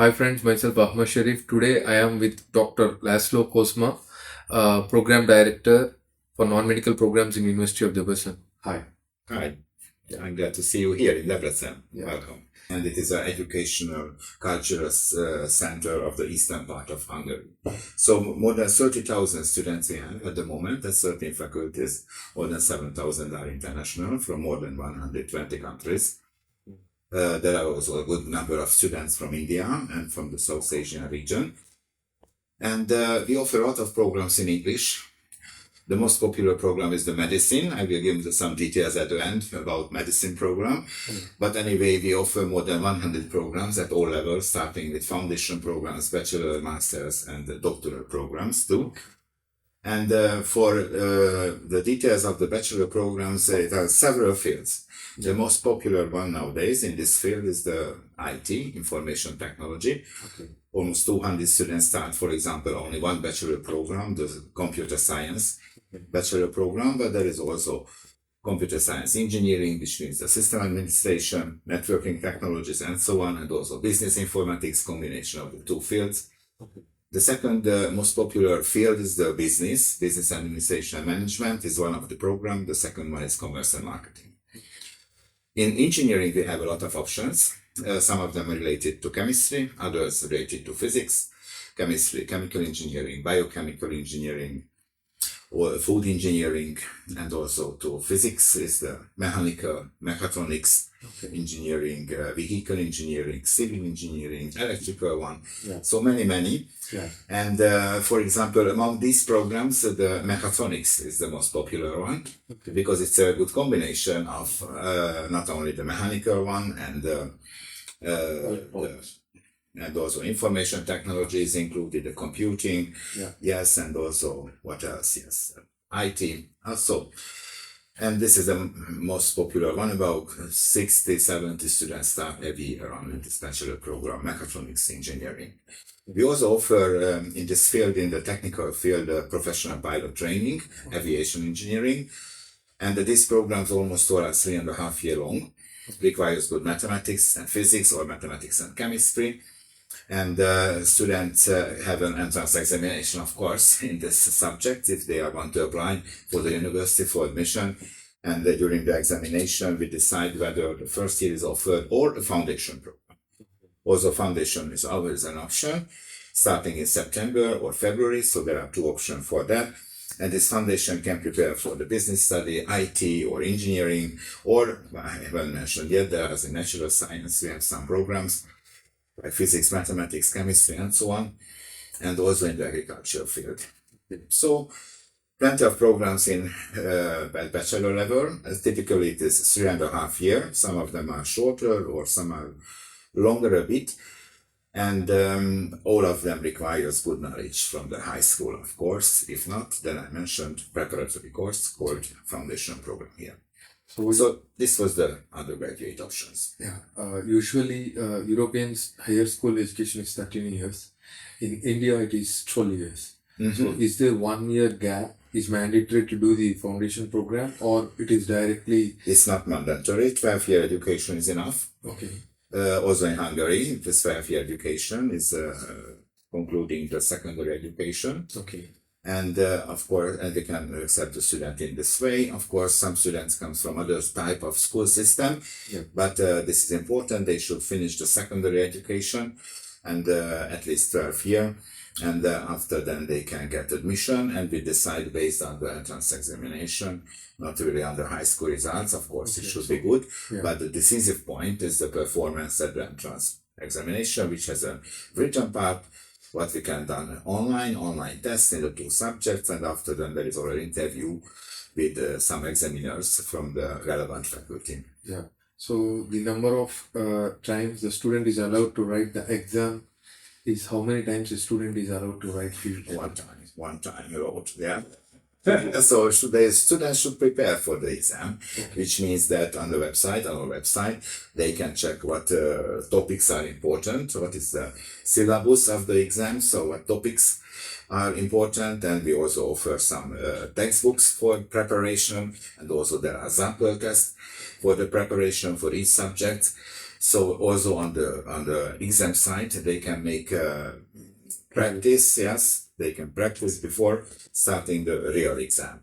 Hi friends, myself Ahamed Shareef. Today I am with Dr. Laszlo Kosma, Program Director for Non-Medical Programs in University of Debrecen. Hi. Hi, I'm glad to see you here in Debrecen. Yeah. Welcome. And it is an educational, cultural center of the eastern part of Hungary. So more than 30,000 students we have at the moment at 13 faculties. More than 7,000 are international from more than 120 countries. There are also a good number of students from India and from the South Asian region. And we offer a lot of programs in English. The most popular program is the medicine. I will give you some details at the end about medicine program. But anyway, we offer more than 100 programs at all levels, starting with foundation programs, bachelor, masters, and doctoral programs too. And for the details of the bachelor programs, there are several fields. The most popular one nowadays in this field is the IT, information technology. Okay. Almost 200 students start, for example, only one bachelor program, the computer science bachelor program, but there is also computer science engineering, which means the system administration, networking technologies, and so on, and also business informatics, combination of the two fields. Okay. The second most popular field is the business administration and management is one of the programs. The second one is commerce and marketing. In engineering, we have a lot of options. Some of them are related to chemistry, others related to physics, chemistry, chemical engineering, biochemical engineering, or food engineering, and also to physics is the mechanical, mechatronics, engineering, vehicle engineering, civil engineering, electrical one. Yeah. So many. Yeah. And for example, among these programs, the mechatronics is the most popular one because it's a good combination of not only the mechanical one and also information technology is included, the computing, yes, and also what else? Yes, IT also. And this is the most popular one. About 60-70 students start every year on this bachelor program, mechatronics engineering. We also offer in this field, in the technical field, professional pilot training, aviation engineering. And these programs almost 3.5 years long. Requires good mathematics and physics or mathematics and chemistry. And students have an entrance examination, of course, in this subject if they want to apply for the university for admission. And during the examination, we decide whether the first year is offered or a foundation program. Also, foundation is always an option, starting in September or February. So there are two options for that. And this foundation can prepare for the business study, IT or engineering, or I haven't mentioned yet, there is in natural science, we have some programs like physics, mathematics, chemistry, and so on, and also in the agriculture field. So plenty of programs in bachelor level. Typically it is 3.5 years. Some of them are shorter or some are longer a bit. And all of them requires good knowledge from the high school, of course. If not, then I mentioned preparatory course called foundation program here. So this was the undergraduate options. Yeah. Usually Europeans higher school education is 13 years. In India it is 12 years. Mm-hmm. So is there 1 year gap? Is mandatory to do the foundation program or it is directly? It's not mandatory. 12-year education is enough. Okay. Also in Hungary, this 12-year education is concluding the secondary education. Okay. And of course, and we can accept the student in this way. Of course, some students come from other type of school system, but this is important. They should finish the secondary education and at least 12 years. And after then they can get admission, and we decide based on the entrance examination, not really on the high school results. Of course, it should be good, but the decisive point is the performance at the entrance examination, which has a written part, what we can done online tests in the two subjects, and after then there is already interview with some examiners from the relevant faculty. Yeah. So the number of times the student is allowed to write the exam is how many times a student is allowed to write field? One time you wrote, yeah. So the students should prepare for the exam, which means that on our website, they can check what topics are important, what is the syllabus of the exam, so what topics are important, and we also offer some textbooks for preparation, and also there are sample tests for the preparation for each subject. So also on the exam side, they can make practice. Yes, they can practice before starting the real exam.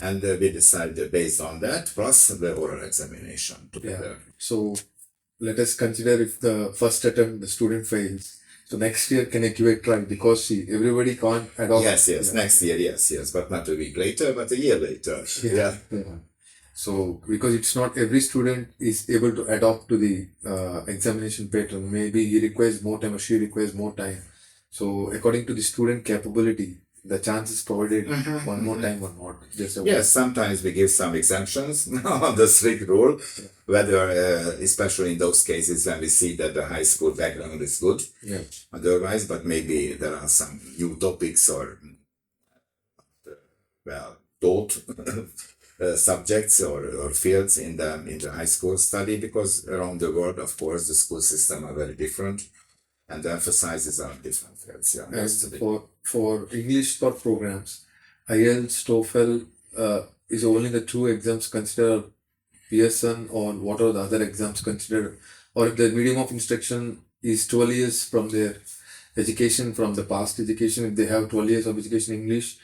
And we decided based on that, plus the oral examination together. So let us consider if the first attempt the student fails. So next year can I give a try? Because see, everybody can't adopt. Yes, next year, yes, but not a week later, but a year later. Yeah. So because it's not every student is able to adopt to the examination pattern. Maybe he requires more time or she requires more time. So according to the student capability, the chance is provided one more time or not. Yes, sometimes we give some exemptions on the strict rule, whether, especially in those cases when we see that the high school background is good, otherwise, but maybe there are some new topics or, taught subjects or fields in the high school study, because around the world, of course, the school system are very different. And the emphasis on different fields. And for English taught programs, IELTS, TOEFL is only the two exams considered Pearson, or what are the other exams considered? Or if the medium of instruction is 12 years from their education, from the past education, if they have 12 years of education in English,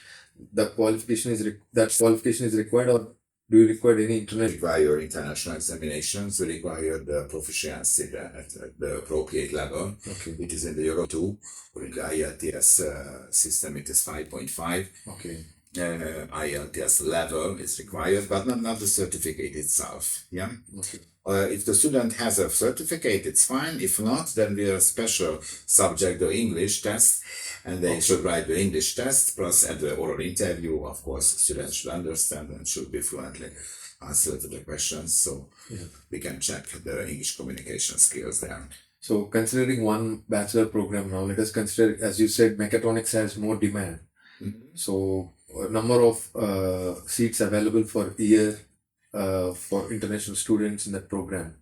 that qualification is required, or do you require any international examinations? We require the proficiency at the appropriate level. It is in the Euro 2, or in the IELTS system it is 5.5. IELTS level is required, but not the certificate itself. If the student has a certificate, it's fine. If not, then we have a special subject, the English test, and they should write the English test, plus at the oral interview, of course, students should understand and should be fluently answer to the questions, so we can check the English communication skills there. So considering one bachelor program now, let us consider, as you said, mechatronics has more demand. So number of seats available for a year for international students in that program?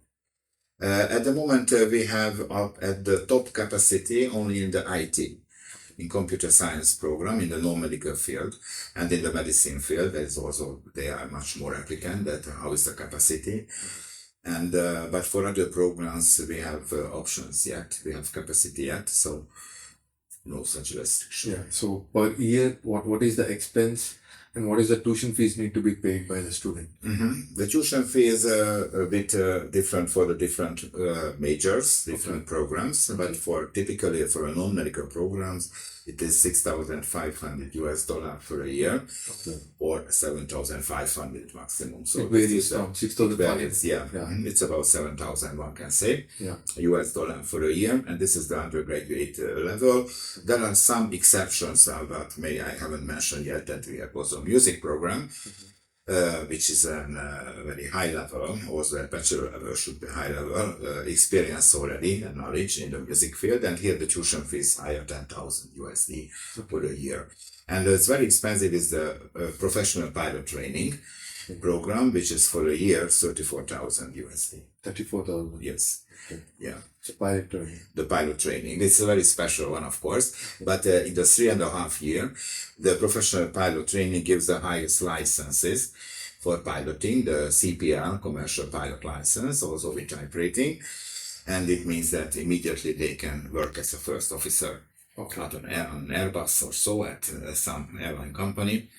At the moment, we have up at the top capacity only in the IT, in computer science program, in the non-medical field, and in the medicine field. There is also, they are much more applicant. That how is the capacity? And but for other programs, we have options yet. We have capacity yet, so no such restriction. So per year, what is the expense? And what is the tuition fees need to be paid by the student? The tuition fee is a bit different for the different majors, different programs. But typically for a non-medical programs, it is $6,500 for a year, or $7,500 maximum. So it varies from 6,500. It's about 7,000, one can say, US dollar for a year, and this is the undergraduate level. There are some exceptions that I haven't mentioned yet, that we have also a music program, which is a very high level. Also a bachelor level should be high level, experience already and knowledge in the music field, and here the tuition fee is higher than $10,000 for a year. And it's very expensive is the professional pilot training program, which is for a year $34,000. 34,000. Yes. So pilot training. The pilot training. It's a very special one, of course. But in the 3.5 years, the professional pilot training gives the highest licenses for piloting, the CPL, commercial pilot license, also with type rating. And it means that immediately they can work as a first officer at an Airbus or so at some airline company.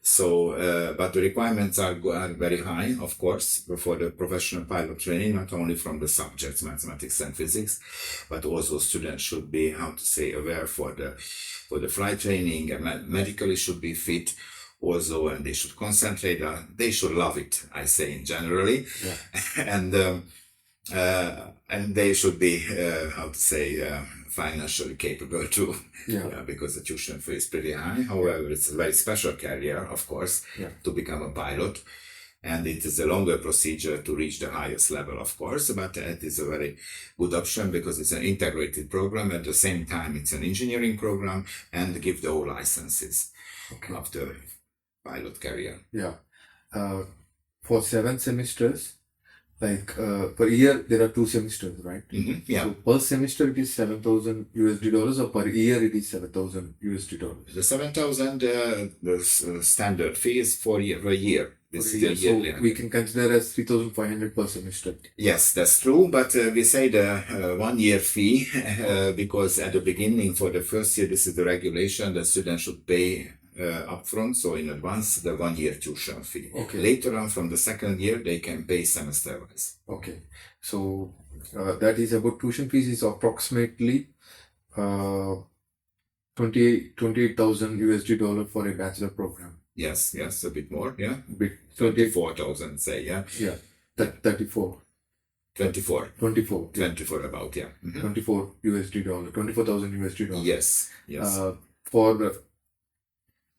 So, but the requirements are very high, of course, for the professional pilot training, not only from the subjects, mathematics and physics, but also students should be, aware for the flight training, and medically should be fit also, and they should concentrate, they should love it, I say generally, and they should be, financially capable too, because the tuition fee is pretty high. However, it's a very special career, of course, to become a pilot, and it is a longer procedure to reach the highest level, of course, but it is a very good option because it's an integrated program. At the same time, it's an engineering program and give the whole licenses of the pilot career. For 7 semesters, per year there are 2 semesters, right? So per semester it is $7,000 or per year it is $7,000. The $7,000 the standard fee is for a year. This Okay, is a so yearly. we can consider as 3,500 per semester. Yes, that's true, but we say the 1 year fee because at the beginning for the first year, this is the regulation, the student should pay upfront, so in advance, the 1 year tuition fee. Okay. Later on, from the second year, they can pay semester-wise. Okay, so that is about tuition fees is approximately 28,000 USD dollar for a bachelor program. Yes, a bit more, yeah. Bit 24,000, say, yeah. Yeah, 34. 24. 24 about, yeah. 24 USD dollar, 24,000 USD dollar. Yes. For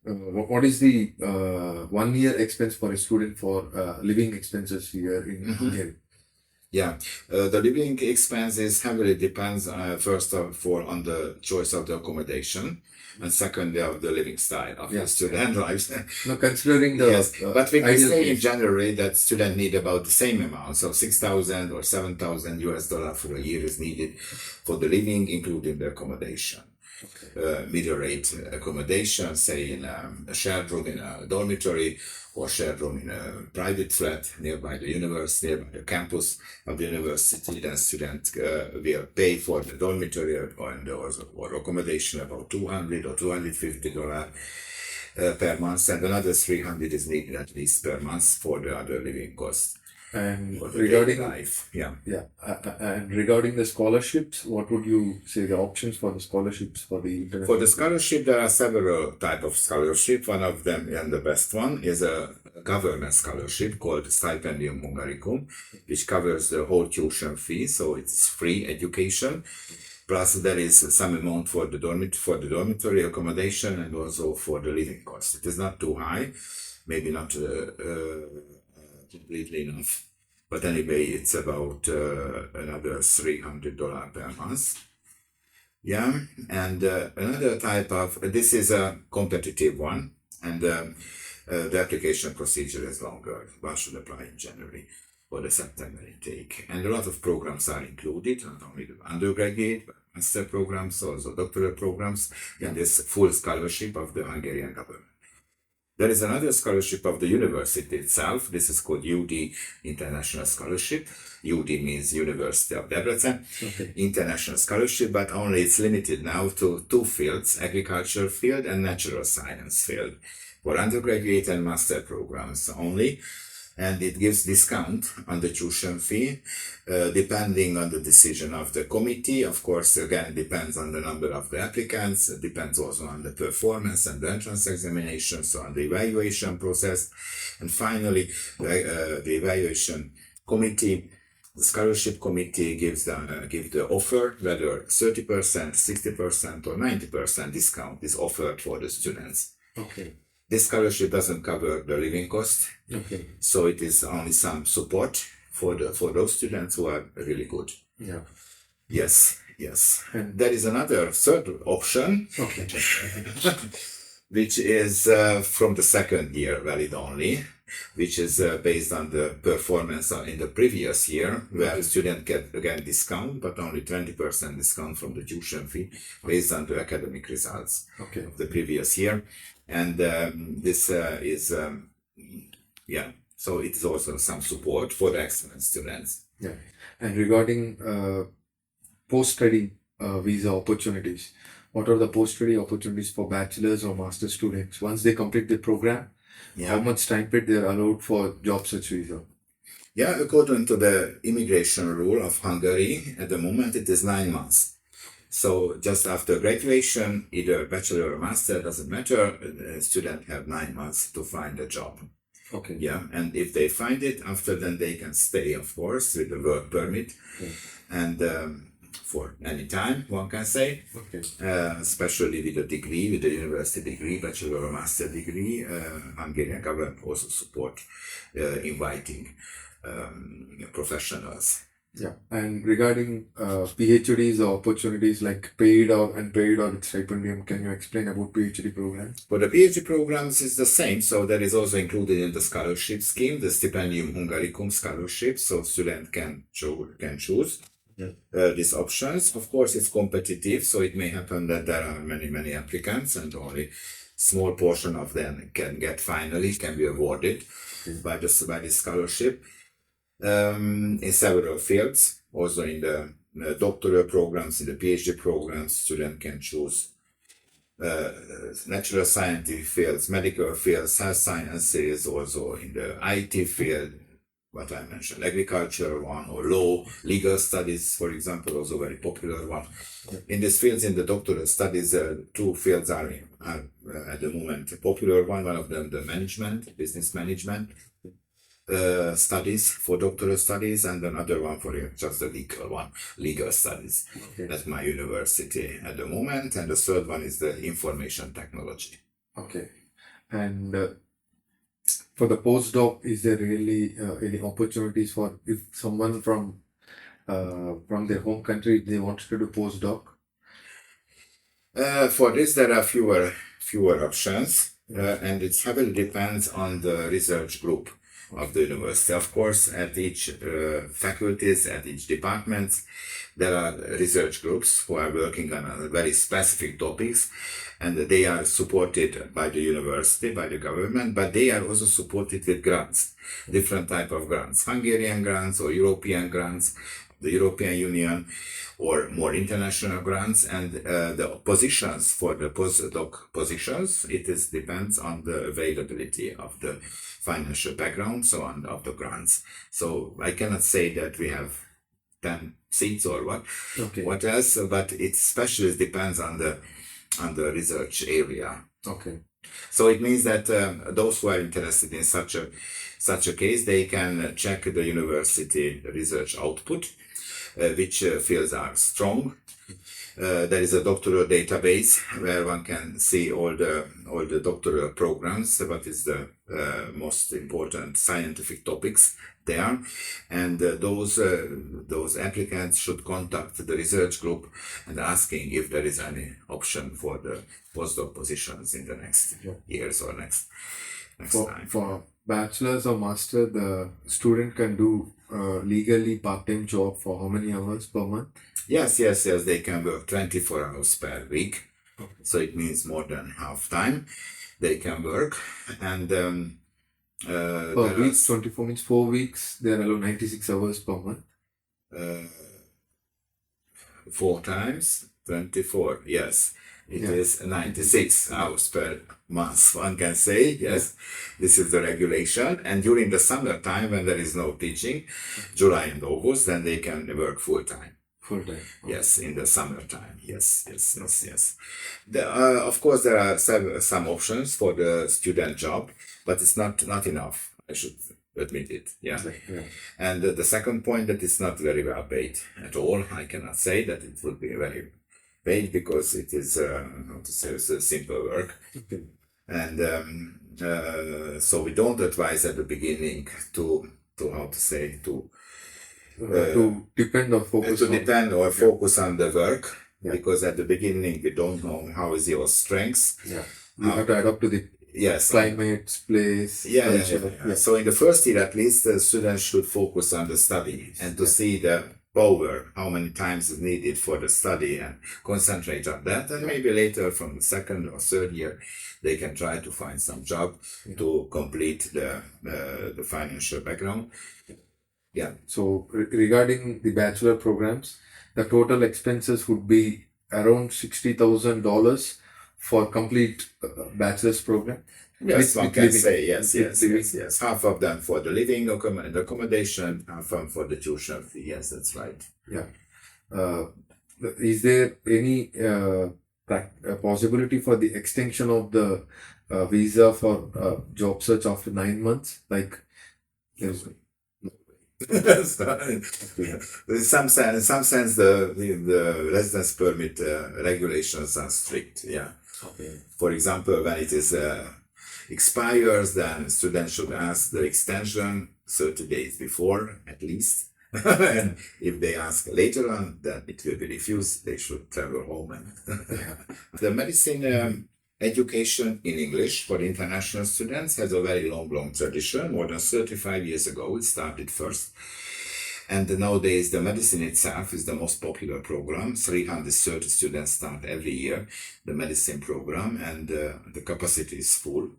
what is the 1 year expense for a student for living expenses here in Hungary? Yeah, the living expenses heavily depends first of all on the choice of the accommodation, and secondly of the living style of the student life. No, considering the but we can say in case. general that students need about the same amount, so 6,000 or 7,000 US dollar for a year is needed for the living, including the accommodation. Middle rate accommodation, say in a shared room in a dormitory or shared room in a private flat nearby the university, nearby the campus of the university, then student will pay for the dormitory or accommodation about $200 or $250 per month, and another 300 is needed at least per month for the other living costs. And regarding life, and regarding the scholarships, what would you say the options for the scholarships for the international? For the scholarship, there are several types of scholarship. One of them, and the best one, is a government scholarship called Stipendium Hungaricum, which covers the whole tuition fee, so it's free education. Plus, there is some amount for the dormitory accommodation and also for the living cost. It is not too high, maybe not completely enough. But anyway, it's about another $300 per month. Yeah, and another type of, this is a competitive one, and the application procedure is longer. One should apply in January for the September intake. And a lot of programs are included, not only the undergraduate, but master programs, also doctoral programs, in this full scholarship of the Hungarian government. There is another scholarship of the university itself. This is called UD International Scholarship. UD means University of Debrecen. International Scholarship, but only it's limited now to 2 fields, agriculture field and natural science field, for undergraduate and master programs only. And it gives discount on the tuition fee, depending on the decision of the committee. Of course, again, depends on the number of the applicants. It depends also on the performance and the entrance examination, so on the evaluation process. And finally, the evaluation committee, the scholarship committee gives the offer, whether 30%, 60% or 90% discount is offered for the students. This scholarship doesn't cover the living cost, so it is only some support for those students who are really good. Yes. And there is another third option, which is from the second year valid only, which is based on the performance in the previous year, where the student get again discount, but only 20% discount from the tuition fee based on the academic results of the previous year. And this is, so it is also some support for the excellent students. And regarding post-study visa opportunities, what are the post-study opportunities for bachelors or master students? Once they complete the program, how much time period they are allowed for job search visa? According to the immigration rule of Hungary, at the moment it is 9 months. So just after graduation, either bachelor or master, doesn't matter, the student have 9 months to find a job. And if they find it, after then they can stay, of course, with the work permit, and for any time, one can say, especially with a degree, with a university degree, bachelor or master degree. Hungarian government also support inviting professionals. And regarding PhDs or opportunities like paid or unpaid or stipendium, can you explain about PhD programs? For the PhD programs, it's the same. So that is also included in the scholarship scheme, the Stipendium Hungaricum scholarship. So student can choose these options. Of course, it's competitive, so it may happen that there are many applicants and only small portion of them can be awarded by the scholarship in several fields. Also in the doctoral programs, in the PhD programs, students can choose natural scientific fields, medical fields, health sciences, also in the IT field, what I mentioned, agriculture one, or law, legal studies, for example, also very popular one. In these fields, in the doctoral studies, two fields are at the moment popular one. One of them, the management, business management studies for doctoral studies, and another one for just the legal studies at my university at the moment. And the third one is the information technology. Okay. And for the postdoc, is there really any opportunities for if someone from their home country, they want to do postdoc? For this, there are fewer options, and it heavily depends on the research group of the university. Of course, at each faculties, at each department, there are research groups who are working on very specific topics, and they are supported by the university, by the government, but they are also supported with grants, different type of grants, Hungarian grants or European grants, the European Union, or more international grants. And the positions for the postdoc positions, depends on the availability of the financial background, so on, of the grants. So I cannot say that we have 10 seats or what else, but it especially depends on the research area. Okay. So it means that those who are interested in such a case, they can check the university research output, which fields are strong. There is a doctoral database where one can see all the doctoral programs, what is the most important scientific topics there, and those applicants should contact the research group and asking if there is any option for the postdoc positions in the next years or next time. For bachelors or master, the student can do legally part-time job for how many hours per month? Yes, they can work 24 hours per week. Okay. So it means more than half time they can work. And per week, 24 means 4 weeks, they are allowed 96 hours per month. 4 times 24, yes. It is 96 hours per month, one can say. Yes, this is the regulation. And during the summer time, when there is no teaching, July and August, then they can work full time. Full-time. Okay. Yes, in the summertime. Yes. Of course, there are some options for the student job, but it's not enough. I should admit it. Yeah. And the second point, that it's not very well paid at all. I cannot say that it would be very paid because it is it's a simple work. Okay. And so we don't advise at the beginning to depend or focus focus on the work, because at the beginning we don't know how is your strengths. You have to adapt to the climate, place. So in the first year, at least, the students should focus on the study and to see the power, how many times is needed for the study, and concentrate on that. And maybe later, from the second or third year, they can try to find some job to complete the financial background. Yeah. So regarding the bachelor programs, the total expenses would be around $60,000 for complete bachelor's program. Yes, one can say yes. Half of them for the living accommodation, half of them for the tuition fee. Yes, that's right. Yeah. Is there any possibility for the extension of the visa for job search after 9 months? Like, there's in some sense, the residence permit regulations are strict. Yeah. Okay. For example, when it is expires, then students should ask the extension 30 days before, at least. And if they ask later on, then it will be refused. They should travel home. And the medicine education in English for international students has a very long tradition. More than 35 years ago, it started first. And nowadays, the medicine itself is the most popular program. 330 students start every year, the medicine program, and the capacity is full.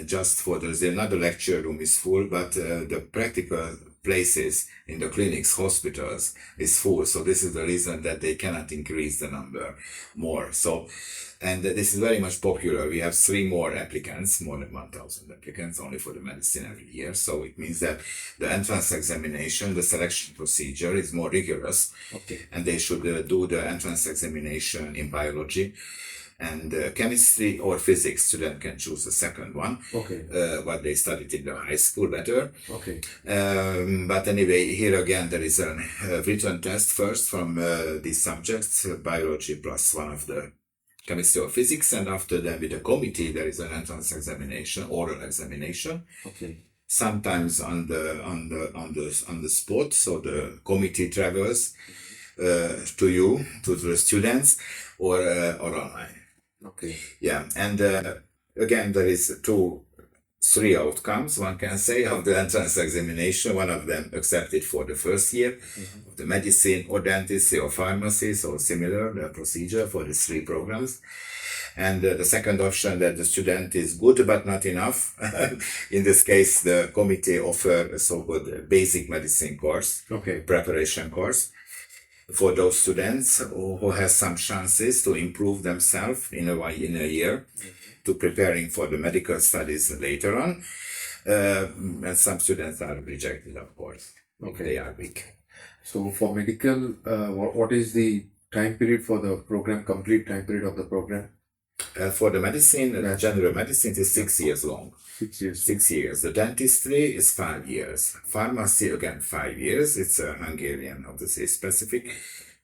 Just for there's another lecture room is full, but the practical places in the clinics, hospitals is full. So this is the reason that they cannot increase the number more. So, and this is very much popular. We have 3 more applicants, more than 1,000 applicants only for the medicine every year. So it means that the entrance examination, the selection procedure is more rigorous. Okay. And they should do the entrance examination in biology. And chemistry or physics, student can choose the second one. Okay. What they studied in the high school better. Okay. But anyway, here again there is a written test first from these subjects, biology plus one of the chemistry or physics, and after that with the committee there is an entrance examination, oral examination. Okay. Sometimes on the spot, so the committee travels to you, to the students, or online. Okay. Yeah, and again, there is 3 outcomes, one can say, of the entrance examination. One of them accepted for the first year of the medicine or dentistry or pharmacy, so similar the procedure for these 3 programs. And the second option, that the student is good but not enough. In this case, the committee offer a so-called basic medicine course, preparation course, for those students who have some chances to improve themselves in a year, to preparing for the medical studies later on. And some students are rejected, of course. Okay. They are weak. So for medical, what is the time period for the program, complete time period of the program? For the medicine, general medicine is 6 years long. 6 years. 6 years. The dentistry is 5 years. Pharmacy, again, 5 years. It's a Hungarian, obviously, specific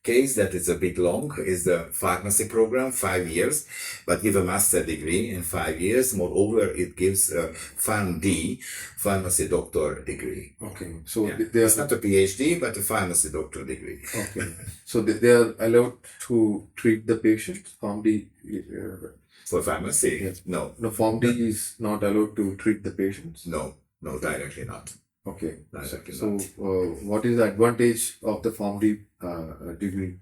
case that is a bit long, is the pharmacy program, 5 years, but give a master degree in 5 years. Moreover, it gives a PharmD, pharmacy doctor degree. Okay. So it's not a PhD, but a pharmacy doctor degree. Okay. So they are allowed to treat the patient? PharmD? For pharmacy? Yes. No. No, PharmD is not allowed to treat the patients? No, directly not. Okay. Directly so not. What is the advantage of the PharmD degree?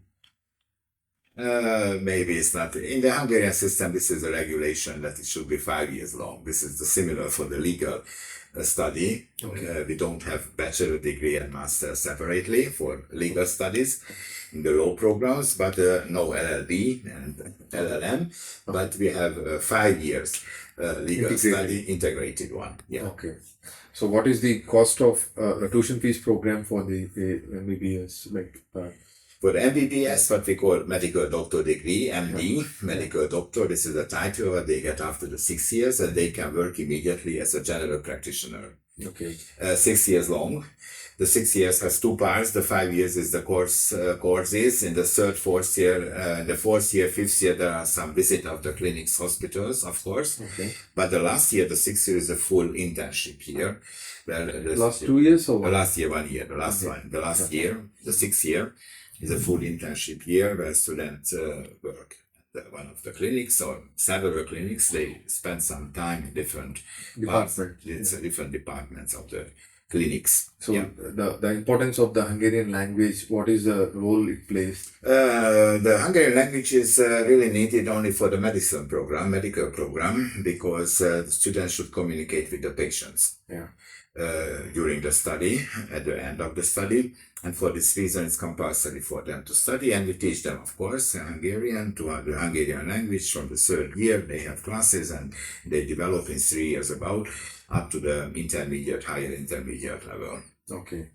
Maybe it's not. In the Hungarian system, this is a regulation that it should be 5 years long. This is the similar for the legal study. Okay. We don't have bachelor degree and master separately for legal studies in the law programs, but no LLB and LLM, but we have 5 years legal study, integrated one. Yeah. Okay. So what is the cost of a tuition fees program for the MBBS? For the MBBS, what we call medical doctor degree, MD, medical doctor, this is a title that they get after the 6 years, and they can work immediately as a general practitioner. Okay. 6 years long. The 6 years has 2 parts. The 5 years is the courses. In the 3rd, 4th year, the 4th year, 5th year, there are some visit of the clinics, hospitals, of course. Okay. But the last year, the 6th year, is a full internship year. Last 2 years or what? The last year, 1 year. The last one. The last year, the 6th year, is a full internship year where students work at one of the clinics or several clinics. They spend some time in different different departments of the clinics. So the importance of the Hungarian language, what is the role it plays? The Hungarian language is really needed only for the medical program, because the students should communicate with the patients. Yeah. During the study, at the end of the study, and for this reason it's compulsory for them to study, and we teach them, of course, Hungarian, to the Hungarian language from the 3rd year. They have classes and they develop in 3 years about up to the higher intermediate level. Okay.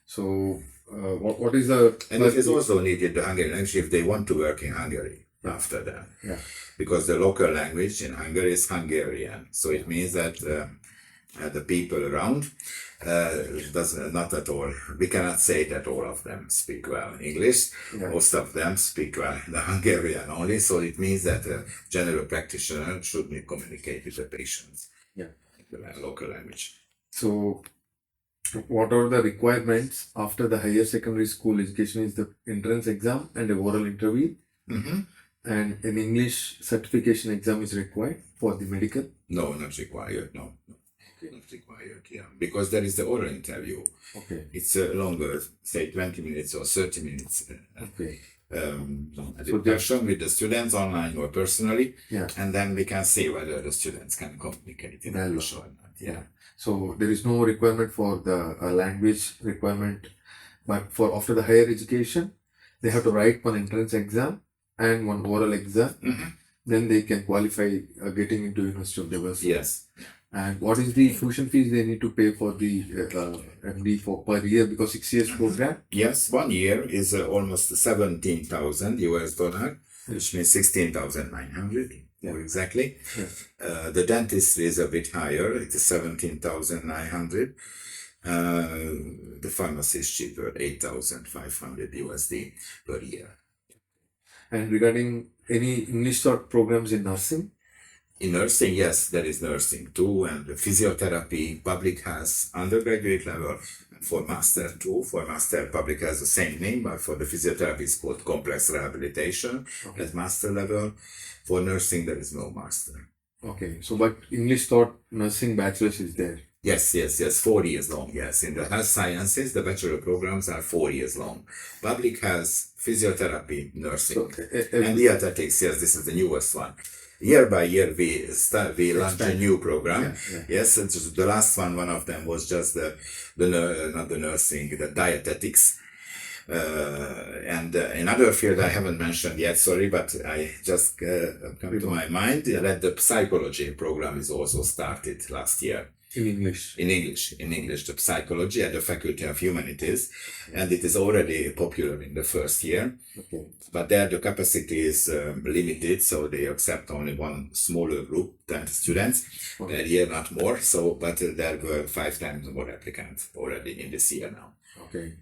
So what is the... And it is also needed, the Hungarian language, if they want to work in Hungary after that. Yeah. Because the local language in Hungary is Hungarian. So it means that the people around not at all. We cannot say that all of them speak well English. Yeah. Most of them speak well the Hungarian only. So it means that a general practitioner should communicate with the patients. Yeah. The local language. So what are the requirements after the higher secondary school education? Is the entrance exam and a oral interview? Mm-hmm. And an English certification exam is required for the medical? No, not required, no. Not required, yeah. Because there is the oral interview. Okay. It's longer, say 20 minutes or 30 minutes. Okay. Discussion with the students online or personally. Yeah. And then we can see whether the students can communicate in English or not. Yeah. So there is no requirement for the language requirement, but for after the higher education, they have to write one entrance exam and one oral exam. Then they can qualify getting into University of Diversity. Yes. And what is the tuition fees they need to pay for the MD for per year, because 6 years program? Yes, 1 year is almost $17,000 US, which means 16,900. More exactly. Yeah. The dentist is a bit higher. It is 17,900. The pharmacy is cheaper, 8,500 USD per year. And regarding any English taught programs in nursing? In nursing, yes, there is nursing too, and physiotherapy, public has undergraduate level, for master too. For master, public has the same name, but for the physiotherapy it's called complex rehabilitation at master level. For nursing, there is no master. Okay, so but English taught nursing bachelors is there? Yes, 4 years long, yes. In the health sciences, the bachelor programs are 4 years long. Public has physiotherapy, nursing, and dietetics, yes, this is the newest one. Year by year, we launch a new program. Yes, and the last one of them was just not the nursing, the dietetics. And another field I haven't mentioned yet, sorry, but I just come to my mind that the psychology program is also started last year. In English? In English, the psychology at the Faculty of Humanities, and it is already popular in the first year. Okay. But there the capacity is limited, so they accept only one smaller group, 10 students, that year, not more. So, but there were 5 times more applicants already in this year now. Okay.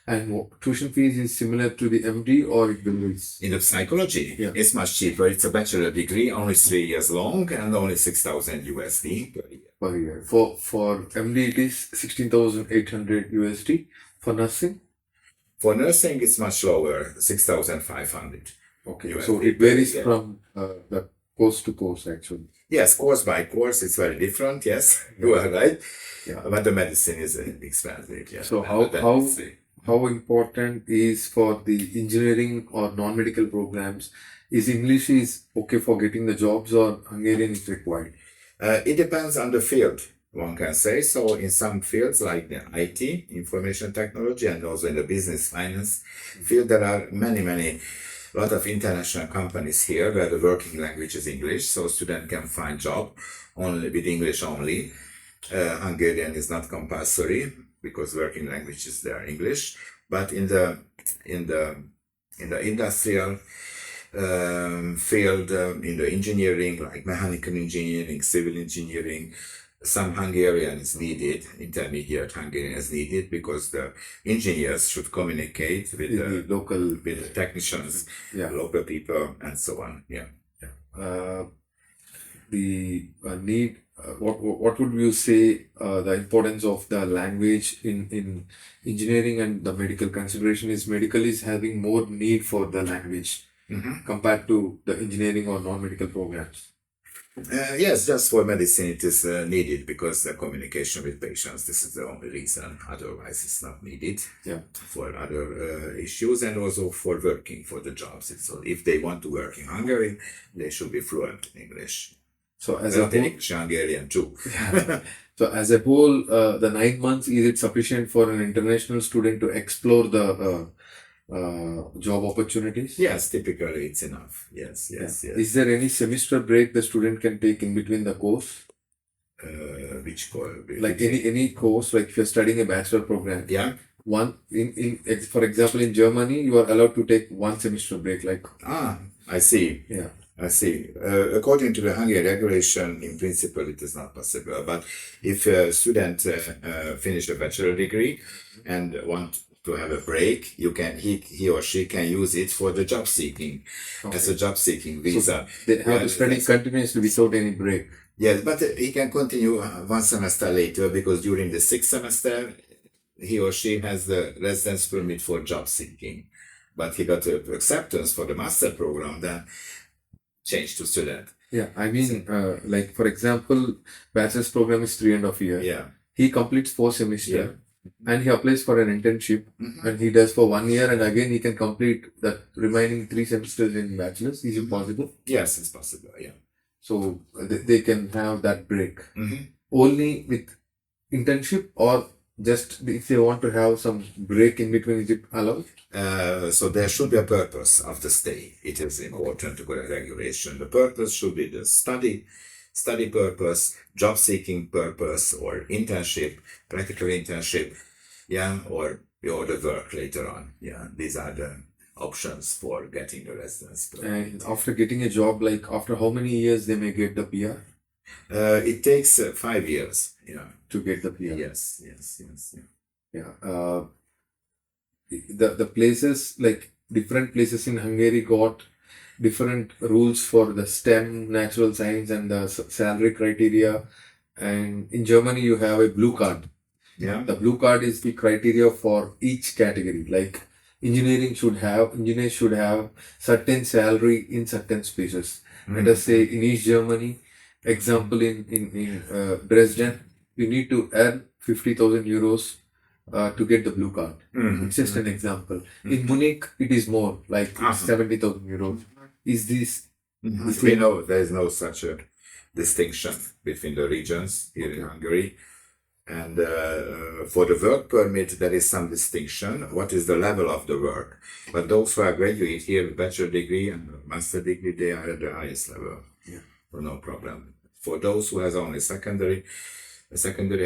And tuition fees is similar to the MD or it varies? In the psychology, it's much cheaper. It's a bachelor degree, only 3 years long, and only 6,000 USD per year. Per year. For MD it is 16,800 USD. For nursing? For nursing, it's much lower, 6,500. Okay, USD so it varies from the course to course actually. Yes, course by course, it's very different. Yes, you are right. Yeah. But the medicine is expensive. Yeah. So how important is for the engineering or non-medical programs? Is English is okay for getting the jobs or Hungarian is required? It depends on the field, one can say. So in some fields like the IT, information technology, and also in the business finance field, there are a lot of international companies here where the working language is English, so student can find job only with English only. Hungarian is not compulsory because working language is there English, but in the industrial field, in the engineering, like mechanical engineering, civil engineering, some Hungarian is needed, intermediate Hungarian is needed, because the engineers should communicate with the technicians, local people, and so on. The need. What would you say the importance of the language in engineering and the medical consideration is? Medical is having more need for the language compared to the engineering or non-medical programs. Yes, just for medicine it is needed, because the communication with patients, this is the only reason. Otherwise it's not needed for other issues, and also for working for the jobs. So if they want to work in Hungary, they should be fluent in English. So as a whole, Hungarian too. So as a whole, the 9 months, is it sufficient for an international student to explore the job opportunities? Yes, typically it's enough. Yes. Is there any semester break the student can take in between the course? Which course? Like any course, like if you're studying a bachelor program. Yeah. For example, in Germany, you are allowed to take 1 semester break. I see. Yeah. I see. According to the Hungarian regulation, in principle, it is not possible. But if a student finish a bachelor degree and want to have a break, he or she can use it for the job seeking, as a job seeking visa. So they have to study continuously without any break. Yes, but he can continue 1 semester later, because during the 6th semester, he or she has the residence permit for job seeking. But he got acceptance for the master program, then change to student. Yeah, I mean, like for example, bachelor's program is 3.5 years. Yeah. He completes 4 semester Yeah. and he applies for an internship and he does for 1 year and again he can complete the remaining 3 semesters in bachelor's. Is it possible? Yes, it's possible. Yeah. So they can have that break Mhm. only with internship or just if they want to have some break in between, is it allowed? So there should be a purpose of the stay. It is important to go to regulation. The purpose should be the study purpose, job seeking purpose, or internship, practical internship, yeah, or the work later on. Yeah, these are the options for getting the residence permit. And after getting a job, like after how many years they may get the PR? It takes 5 years. Yeah, to get the PR. Yes. Yeah. The places, like different places in Hungary got different rules for the STEM, natural science, and the salary criteria. And in Germany, you have a blue card. Yeah. The blue card is the criteria for each category. Like engineers should have certain salary in certain spaces. Let us say in East Germany, example in Dresden, you need to earn 50,000 euros to get the blue card. It's just an example. In Munich, it is more, like 70,000 euros. Is this? We know there is no such a distinction between the regions here in Hungary. And for the work permit, there is some distinction. What is the level of the work? But those who are graduate here with bachelor degree and master degree, they are at the highest level. Yeah. So no problem. For those who has only secondary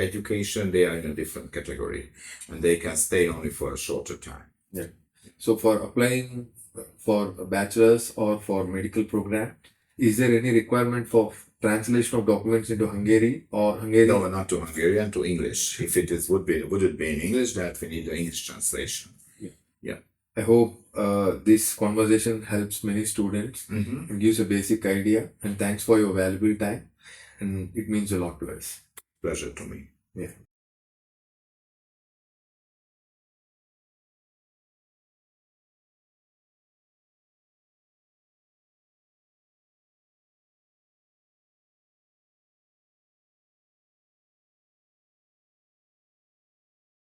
education, they are in a different category, and they can stay only for a shorter time. Yeah. So for applying for a bachelor's or for medical program, is there any requirement for translation of documents into Hungary or Hungarian? No, not to Hungarian, to English. If it is, would it be in English, that we need the English translation. Yeah. I hope this conversation helps many students and gives a basic idea. And thanks for your valuable time. And it means a lot to us. Pleasure to me. Yeah.